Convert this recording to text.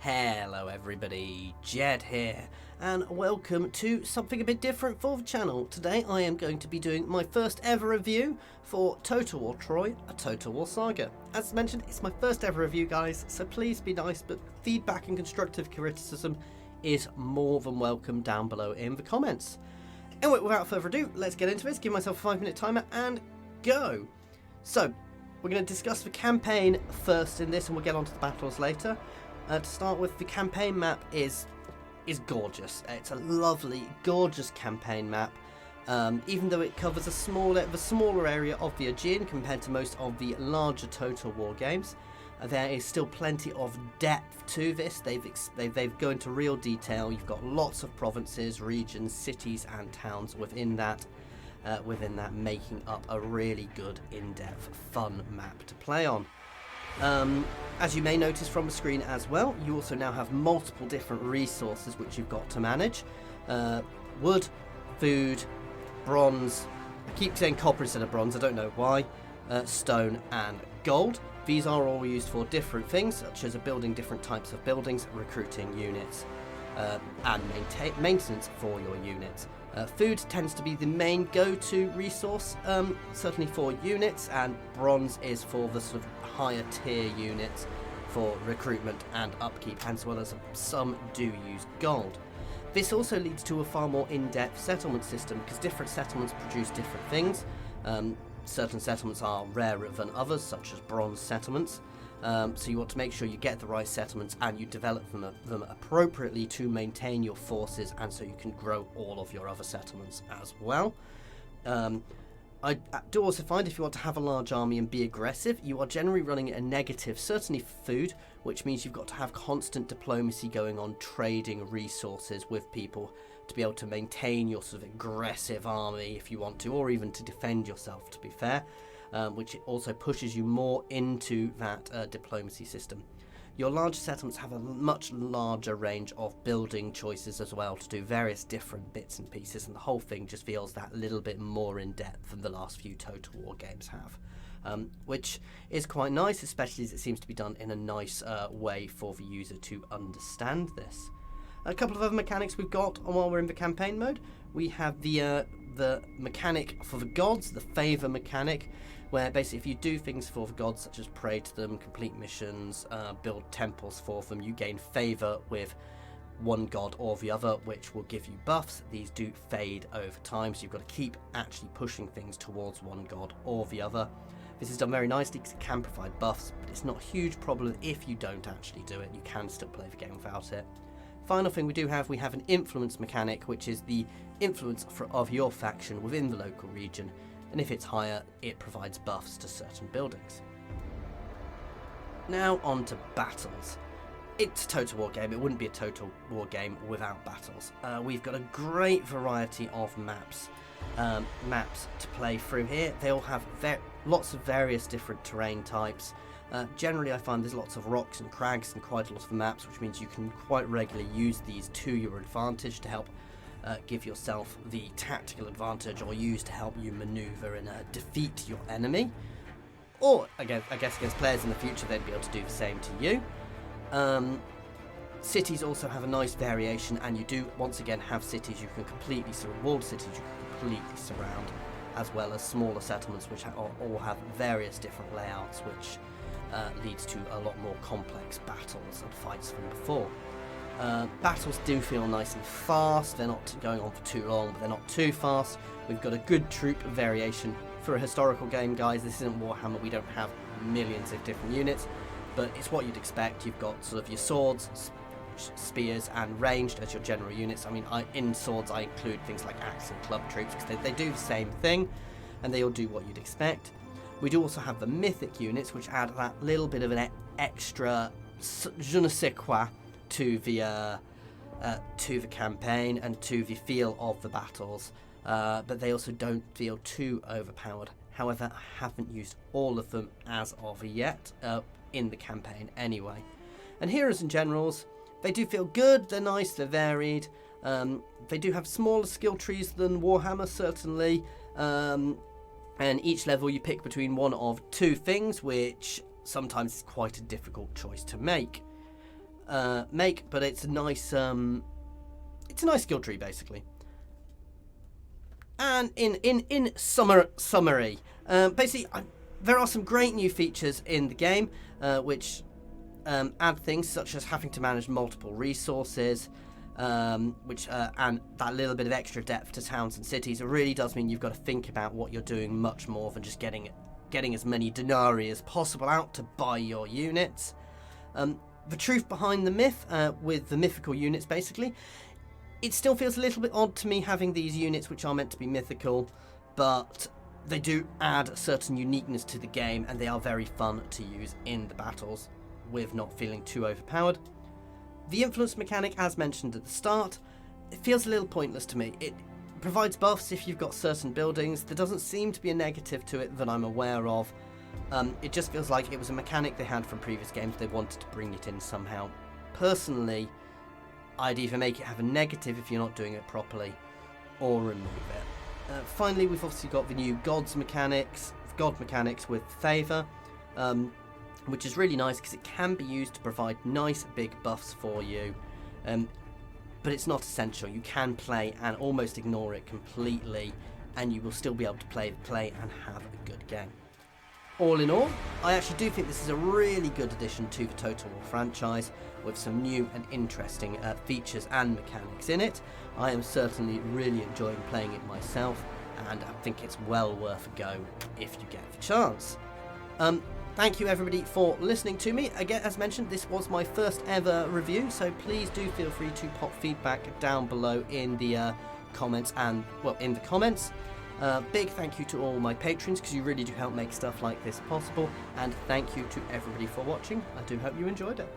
Hello everybody, Jed here, and welcome to something a bit different for the channel. Today I am going to be doing my first ever review for Total War Troy, a Total War Saga. As mentioned, it's my first ever review, guys, so please be nice, but feedback and constructive criticism is more than welcome down below in the comments. Anyway, without further ado, let's get into this, give myself a 5-minute timer, and go! So, we're going to discuss the campaign first in this, and we'll get on to the battles later. To start with, the campaign map is gorgeous. It's a lovely, gorgeous campaign map. Even though it covers the smaller area of the Aegean compared to most of the larger Total War games, there is still plenty of depth to this. They've gone into real detail. You've got lots of provinces, regions, cities, and towns within that, making up a really good, in-depth, fun map to play on. As you may notice from the screen as well, you also now have multiple different resources which you've got to manage. Wood, food, bronze, I keep saying copper instead of bronze, I don't know why, stone and gold. These are all used for different things, such as building different types of buildings, recruiting units, and maintenance for your units. Food tends to be the main go-to resource, certainly for units, and bronze is for the sort of higher tier units for recruitment and upkeep, as well as some do use gold. This also leads to a far more in-depth settlement system, because different settlements produce different things. Certain settlements are rarer than others, such as bronze settlements. So you want to make sure you get the right settlements and you develop them appropriately to maintain your forces, and so you can grow all of your other settlements as well. I do also find if you want to have a large army and be aggressive, you are generally running a negative, certainly for food, which means you've got to have constant diplomacy going on, trading resources with people to be able to maintain your sort of aggressive army if you want to, or even to defend yourself, to be fair. Which also pushes you more into that diplomacy system. Your larger settlements have a much larger range of building choices as well to do various different bits and pieces, and the whole thing just feels that little bit more in depth than the last few Total War games have. Which is quite nice, especially as it seems to be done in a nice way for the user to understand this. A couple of other mechanics we've got while we're in the campaign mode. We have the mechanic for the gods, the favour mechanic, where basically if you do things for the gods, such as pray to them, complete missions, build temples for them, you gain favour with one god or the other, which will give you buffs. These do fade over time, so you've got to keep actually pushing things towards one god or the other. This is done very nicely because it can provide buffs, but it's not a huge problem if you don't actually do it. You can still play the game without it. Final thing we have an influence mechanic, which is the influence of your faction within the local region, and if it's higher, it provides buffs to certain buildings. Now on to battles. It's a Total War game, it wouldn't be a Total War game without battles. We've got a great variety of maps to play through here. They all have lots of various different terrain types. Generally, I find there's lots of rocks and crags and quite a lot of maps, which means you can quite regularly use these to your advantage to help give yourself the tactical advantage, or use to help you maneuver and defeat your enemy. Or, again, I guess against players in the future, they'd be able to do the same to you. Cities also have a nice variation, and you do, once again, have cities you can completely walled cities you can completely surround, as well as smaller settlements which all have various different layouts, which leads to a lot more complex battles and fights than before. Battles do feel nice and fast. They're not going on for too long, but they're not too fast. We've got a good troop variation. For a historical game, guys, this isn't Warhammer. We don't have millions of different units, but it's what you'd expect. You've got sort of your swords, spears, and ranged as your general units. I mean, in swords I include things like axe and club troops, because they do the same thing, and they all do what you'd expect. We do also have the mythic units, which add that little bit of an extra je ne sais quoi to the campaign and to the feel of the battles, but they also don't feel too overpowered. However, I haven't used all of them as of yet, in the campaign anyway. And heroes and generals, they do feel good, they're nice, they're varied. They do have smaller skill trees than Warhammer, certainly. And each level you pick between one of two things, which sometimes is quite a difficult choice to make. make, but it's a nice skill tree basically. And in summary, basically there are some great new features in the game which add things such as having to manage multiple resources, which and that little bit of extra depth to towns and cities. It really does mean you've got to think about what you're doing much more than just getting as many denarii as possible out to buy your units. The truth behind the myth with the mythical units, basically, it still feels a little bit odd to me having these units which are meant to be mythical, but they do add a certain uniqueness to the game, and they are very fun to use in the battles with not feeling too overpowered. The influence mechanic, as mentioned at the start, it feels a little pointless to me. It provides buffs if you've got certain buildings. There doesn't seem to be a negative to it that I'm aware of. It just feels like it was a mechanic they had from previous games. They wanted to bring it in somehow. Personally, I'd either make it have a negative if you're not doing it properly, or remove it. Finally, we've obviously got the new god mechanics with favour, which is really nice because it can be used to provide nice big buffs for you, but it's not essential. You can play and almost ignore it completely, and you will still be able to play and have a good game. All in all, I actually do think this is a really good addition to the Total War franchise, with some new and interesting features and mechanics in it. I am certainly really enjoying playing it myself, and I think it's well worth a go if you get the chance. Thank you everybody for listening to me. Again, as mentioned, this was my first ever review, so please do feel free to pop feedback down below in the comments. Big thank you to all my patrons, because you really do help make stuff like this possible, and thank you to everybody for watching. I do hope you enjoyed it.